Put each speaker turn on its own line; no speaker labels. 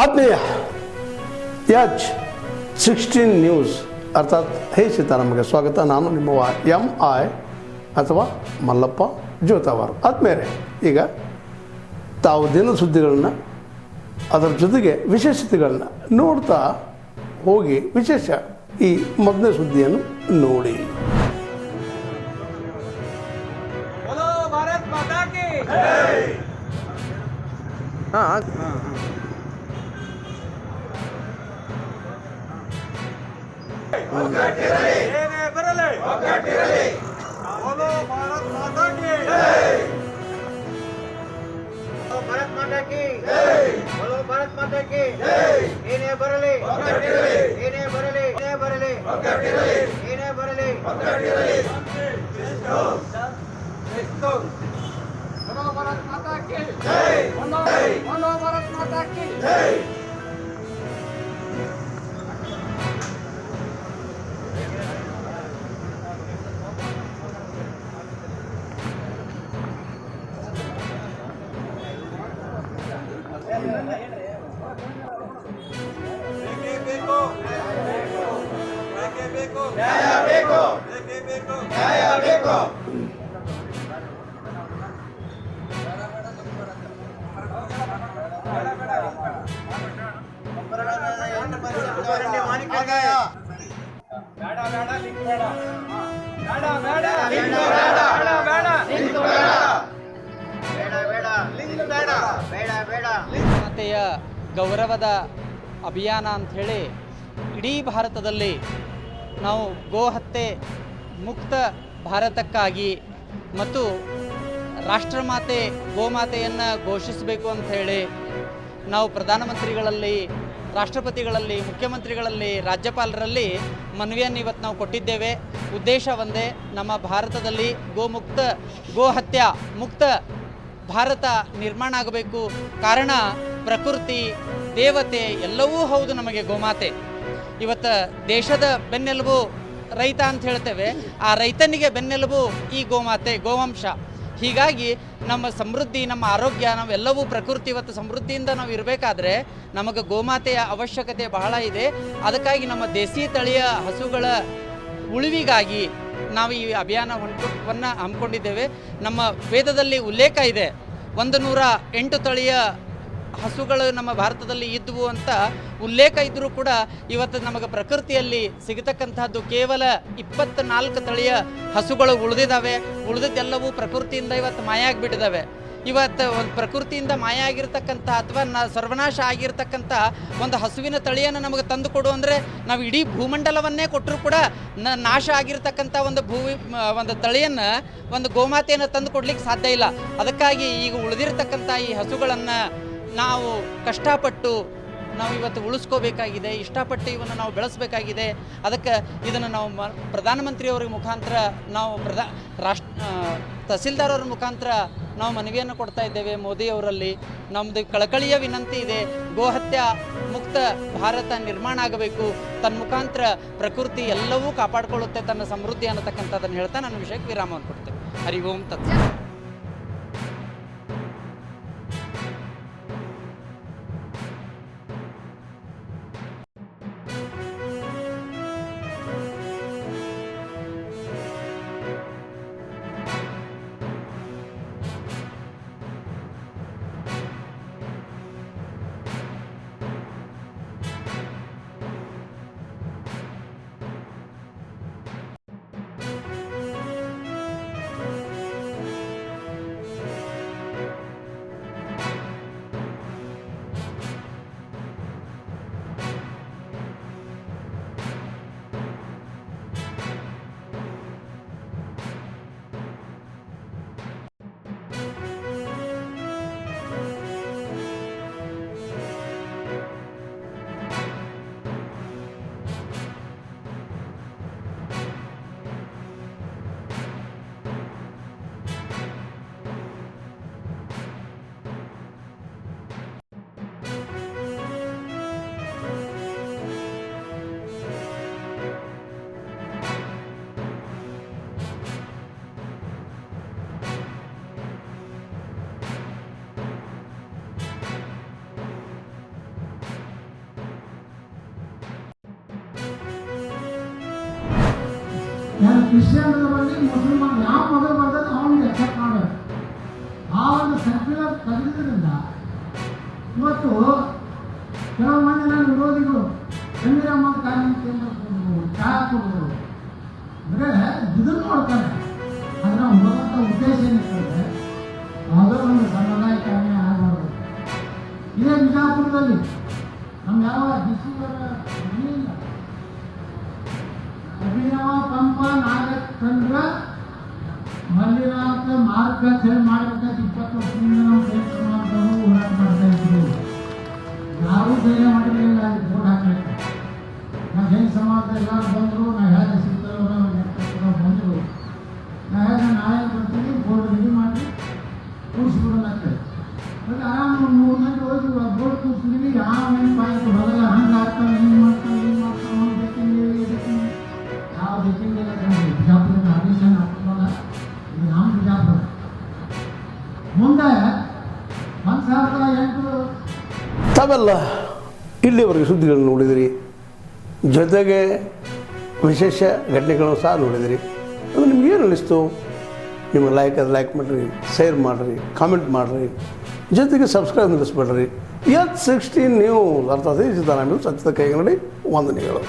ಆತ್ಮೀಯ H16 news ಅರ್ಥಾತ್ ಹೇ ಸೀತಾರಾಮಗೆ ಸ್ವಾಗತ. ನಾನು ನಿಮ್ಮ MI ಅಥವಾ ಮಲ್ಲಪ್ಪ ಜೋತಾವಾರ್. ಆದ್ಮೇಲೆ ಈಗ ತಾವು ದಿನ ಸುದ್ದಿಗಳನ್ನ ಅದರ ಜೊತೆಗೆ ವಿಶೇಷತೆಗಳನ್ನ ನೋಡ್ತಾ ಹೋಗಿ ವಿಶೇಷ ಈ ಮೊದಲನೇ ಸುದ್ದಿಯನ್ನು ನೋಡಿ.
ಮಾತೆಯ ಗೌರವದ ಅಭಿಯಾನ ಅಂಥೇಳಿ ಇಡೀ ಭಾರತದಲ್ಲಿ ನಾವು ಗೋಹತ್ಯೆ ಮುಕ್ತ ಭಾರತಕ್ಕಾಗಿ ಮತ್ತು ರಾಷ್ಟ್ರಮಾತೆ ಗೋಮಾತೆಯನ್ನು ಘೋಷಿಸಬೇಕು ಅಂಥೇಳಿ ನಾವು ಪ್ರಧಾನಮಂತ್ರಿಗಳಲ್ಲಿ, ರಾಷ್ಟ್ರಪತಿಗಳಲ್ಲಿ, ಮುಖ್ಯಮಂತ್ರಿಗಳಲ್ಲಿ, ರಾಜ್ಯಪಾಲರಲ್ಲಿ ಮನವಿಯನ್ನು ಇವತ್ತು ನಾವು ಕೊಟ್ಟಿದ್ದೇವೆ. ಉದ್ದೇಶ ಒಂದೇ, ನಮ್ಮ ಭಾರತದಲ್ಲಿ ಗೋಹತ್ಯೆ ಮುಕ್ತ ಭಾರತ ನಿರ್ಮಾಣ ಆಗಬೇಕು. ಕಾರಣ ಪ್ರಕೃತಿ, ದೇವತೆ ಎಲ್ಲವೂ ಹೌದು ನಮಗೆ ಗೋಮಾತೆ. ಇವತ್ತು ದೇಶದ ಬೆನ್ನೆಲುಬು ರೈತ ಅಂತ ಹೇಳ್ತೇವೆ, ಆ ರೈತನಿಗೆ ಬೆನ್ನೆಲುಬು ಈ ಗೋಮಾತೆ, ಗೋವಂಶ. ಹೀಗಾಗಿ ನಮ್ಮ ಸಮೃದ್ಧಿ, ನಮ್ಮ ಆರೋಗ್ಯ, ನಾವೆಲ್ಲವೂ ಪ್ರಕೃತಿ ಇವತ್ತು ಸಮೃದ್ಧಿಯಿಂದ ನಾವು ಇರಬೇಕಾದ್ರೆ ನಮಗೆ ಗೋಮಾತೆಯ ಅವಶ್ಯಕತೆ ಬಹಳ ಇದೆ. ಅದಕ್ಕಾಗಿ ನಮ್ಮ ದೇಸಿ ತಳಿಯ ಹಸುಗಳ ಉಳಿವಿಗಾಗಿ ನಾವು ಈ ಅಭಿಯಾನವನ್ನು ಹಮ್ಮಿಕೊಂಡಿದ್ದೇವೆ. ನಮ್ಮ ವೇದದಲ್ಲಿ ಉಲ್ಲೇಖ ಇದೆ, 108 ತಳಿಯ ಹಸುಗಳು ನಮ್ಮ ಭಾರತದಲ್ಲಿ ಇದ್ವು ಅಂತ ಉಲ್ಲೇಖ ಇದ್ದರೂ ಕೂಡ ಇವತ್ತು ನಮಗೆ ಪ್ರಕೃತಿಯಲ್ಲಿ ಸಿಗತಕ್ಕಂಥದ್ದು ಕೇವಲ 24 ತಳಿಯ ಹಸುಗಳು ಉಳಿದಿದ್ದಾವೆ. ಉಳಿದಿದ್ದೆಲ್ಲವೂ ಪ್ರಕೃತಿಯಿಂದ ಇವತ್ತು ಮಾಯ ಆಗಿಬಿಟ್ಟಿದ್ದಾವೆ. ಇವತ್ತು ಒಂದು ಪ್ರಕೃತಿಯಿಂದ ಮಾಯ ಆಗಿರ್ತಕ್ಕಂಥ ಅಥವಾ ಸರ್ವನಾಶ ಆಗಿರ್ತಕ್ಕಂಥ ಒಂದು ಹಸುವಿನ ತಳಿಯನ್ನು ನಮಗೆ ತಂದು ಕೊಡು ಅಂದರೆ ನಾವು ಇಡೀ ಭೂಮಂಡಲವನ್ನೇ ಕೊಟ್ಟರೂ ಕೂಡ ನಾಶ ಆಗಿರ್ತಕ್ಕಂಥ ಒಂದು ತಳಿಯನ್ನು, ಒಂದು ಗೋಮಾತೆಯನ್ನು ತಂದು ಕೊಡ್ಲಿಕ್ಕೆ ಸಾಧ್ಯ ಇಲ್ಲ. ಅದಕ್ಕಾಗಿ ಈಗ ಉಳಿದಿರ್ತಕ್ಕಂಥ ಈ ಹಸುಗಳನ್ನು ನಾವು ಕಷ್ಟಪಟ್ಟು ನಾವು ಇವತ್ತು ಉಳಿಸ್ಕೋಬೇಕಾಗಿದೆ, ಇಷ್ಟಪಟ್ಟು ಇವನ್ನು ನಾವು ಬೆಳೆಸಬೇಕಾಗಿದೆ. ಅದಕ್ಕೆ ಇದನ್ನು ನಾವು ಪ್ರಧಾನಮಂತ್ರಿಯವ್ರಿಗೆ ಮುಖಾಂತರ ನಾವು ತಹಸೀಲ್ದಾರ್ ಅವ್ರ ಮುಖಾಂತರ ನಾವು ಮನವಿಯನ್ನು ಕೊಡ್ತಾ ಇದ್ದೇವೆ. ಮೋದಿಯವರಲ್ಲಿ ನಮ್ಮದು ಕಳಕಳಿಯ ವಿನಂತಿ ಇದೆ, ಗೋಹತ್ಯೆ ಮುಕ್ತ ಭಾರತ ನಿರ್ಮಾಣ ಆಗಬೇಕು. ತನ್ನ ಮುಖಾಂತರ ಪ್ರಕೃತಿ ಎಲ್ಲವೂ ಕಾಪಾಡಿಕೊಳ್ಳುತ್ತೆ, ತನ್ನ ಸಮೃದ್ಧಿ ಅನ್ನತಕ್ಕಂಥದ್ದನ್ನು ಹೇಳ್ತಾ ನನ್ನ ವಿಷಯಕ್ಕೆ ವಿರಾಮವನ್ನು ಕೊಡ್ತೇವೆ. ಹರಿ ಓಂ ತತ್ಸ.
ಯಾರು ಕ್ರಿಶ್ಚಿಯನ್ರ ಬಗ್ಗೆ ಮುಸಲ್ಮಾನ್ ಯಾವ ಮಗ ಬರ್ತದೆ ಅವನಿಗೆ ಎಕ್ಸೆಪ್ಟ್ ಮಾಡಬೇಕು. ಆ ಒಂದು ಸರ್ಕ್ಯುಲರ್ ತೆಗೆದ್ರಿಂದ ಇವತ್ತು ಕೆಲವು ಮಂದಿ ನನ್ನ ವಿರೋಧಿಗಳು ಚಂದ್ರಮ್ಮ ಕಾಲಿನ ಕೇಂದ್ರ ಚಹಾ ಕೊಡೋದು ಅಂದರೆ ಇದನ್ನು ನೋಡ್ತಾರೆ. ಅದರ ಹೋದಂಥ ಉದ್ದೇಶ ಏನಿರ್ತದೆ ಯಾವುದೋ ಒಂದು ಸಮುದಾಯ ಕಾರಣ ಆಗಬಾರ್ದು. ಇದೇ ಬಿಜಾಪುರದಲ್ಲಿ ನಮ್ಮ ಯಾವ ಡಿಸಿಯವರ ಮನೆ ಇಲ್ಲ. ಅಭಿನವ ಪಂಪ ನಾಗಚಂದ್ರ ಮಲ್ಲಿನಾಥ ಮಾರ್ಗ ಸೇವೆ ಮಾಡಬೇಕಾದ್ರೆ 20 ವರ್ಷದಿಂದ ನಾವು ಪ್ರಯತ್ನ ಮಾಡ್ತಾವು ಹೋರಾಟ ಮಾಡ್ತಾ ಇದ್ರು. ಯಾರೂ ಧೈರ್ಯ ಮಾಡಿರಲಿಲ್ಲ ಅಲ್ಲಿ ಬೋರ್ಡ್ ಹಾಕಲಿಕ್ಕೆ. ನಾವು ಹೆಂಗೆ ಸಮಾಜದ ಎಲ್ಲರೂ ಬಂದರು, ನಾವು ಹೇಗೆ ಸಿಗ್ತಾರೋ ಬಂದರು, ನಾವು ಹೇಗೆ ನಾಳೆ ಬರ್ತೀವಿ ಬೋರ್ಡ್ ರೆಡಿ ಮಾಡಿ ಕೂರಿಸ್ಬಿಡೋಣಕ್ಕೆ. ಬಟ್ ಆರಾಮ 3 ಗಂಟೆ ಹೋಗಿ ಬೋರ್ಡ್ ಕೂರಿಸಿದ್ವಿ. ಯಾವ ನೆನಪಾಯಿತು ಹೊರಗೆ ಹಂಗೆ ಆಗ್ತಾವೆ, ಹಿಂಗೆ ಮಾಡ್ತಾವೆ ಬೇಕಿಂಗ್ ಯಾವ ಬೇಕಿಂಗ್ ಬಿಜಾಪುರದ ಆಡಿಷನ್ ಹಾಕೋಲ್ಲ. ಇದು ನಮ್ಮ ಬಿಜಾಪುರ. ಮುಂದೆ 1008
ತಾವೆಲ್ಲ ಇಲ್ಲಿವರೆಗೆ ಸುದ್ದಿಗಳನ್ನು ನೋಡಿದಿರಿ, ಜೊತೆಗೆ ವಿಶೇಷ ಘಟನೆಗಳನ್ನು ಸಹ ನೋಡಿದಿರಿ. ಅದು ನಿಮ್ಗೇನು ಅನ್ನಿಸ್ತು? ನಿಮಗೆ ಲೈಕ್ ಮಾಡಿರಿ, ಶೇರ್ ಮಾಡಿರಿ, ಕಾಮೆಂಟ್ ಮಾಡಿರಿ, ಜೊತೆಗೆ ಸಬ್ಸ್ಕ್ರೈಬ್ ನಿಲ್ಲಿಸ್ಬೇಡ್ರಿ. H16 ನ್ಯೂಸ್ ಅರ್ಥಾತ್ ಈ ಸಿದ್ದರಾಮಯ್ಯ ಸತ್ಯದ ಕೈಗನ್ನಡಿ ವಂದನೆಗಳು.